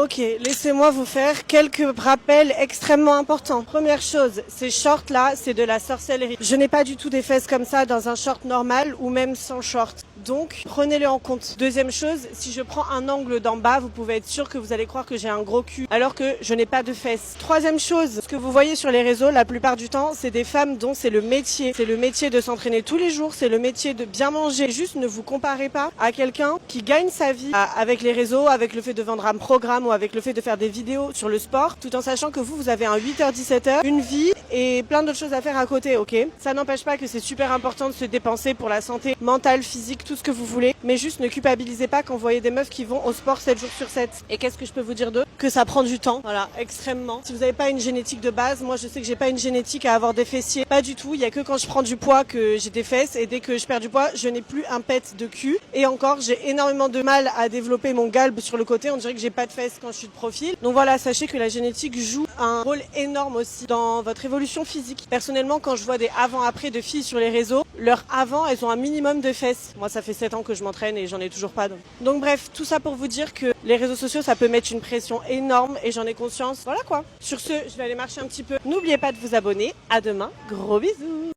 Ok, laissez-moi vous faire quelques rappels extrêmement importants. Première chose, ces shorts là, c'est de la sorcellerie. Je n'ai pas du tout des fesses comme ça dans un short normal ou même sans short. Donc, prenez-le en compte. Deuxième chose, si je prends un angle d'en bas, vous pouvez être sûr que vous allez croire que j'ai un gros cul, alors que je n'ai pas de fesses. Troisième chose, ce que vous voyez sur les réseaux, la plupart du temps, c'est des femmes dont c'est le métier. C'est le métier de s'entraîner tous les jours, c'est le métier de bien manger. Juste ne vous comparez pas à quelqu'un qui gagne sa vie avec les réseaux, avec le fait de vendre un programme ou avec le fait de faire des vidéos sur le sport, tout en sachant que vous avez un 8h-17h, une vie et plein d'autres choses à faire à côté, ok? Ça n'empêche pas que c'est super important de se dépenser pour la santé mentale, physique, tout ce que vous voulez, mais juste ne culpabilisez pas quand vous voyez des meufs qui vont au sport 7 jours sur 7. Et qu'est-ce que je peux vous dire d'eux? Que ça prend du temps, voilà, extrêmement. Si vous n'avez pas une génétique de base, moi je sais que j'ai pas une génétique à avoir des fessiers, pas du tout, il y a que quand je prends du poids que j'ai des fesses et dès que je perds du poids, je n'ai plus un pet de cul. Et encore, j'ai énormément de mal à développer mon galbe sur le côté, on dirait que j'ai pas de fesses quand je suis de profil. Donc voilà, sachez que la génétique joue un rôle énorme aussi dans votre évolution physique. Personnellement, quand je vois des avant-après de filles sur les réseaux, leur avant, elles ont un minimum de fesses. Moi, ça fait 7 ans que je m'entraîne et j'en ai toujours pas. Donc bref, tout ça pour vous dire que les réseaux sociaux, ça peut mettre une pression énorme et j'en ai conscience. Voilà quoi. Sur ce, je vais aller marcher un petit peu. N'oubliez pas de vous abonner. À demain. Gros bisous.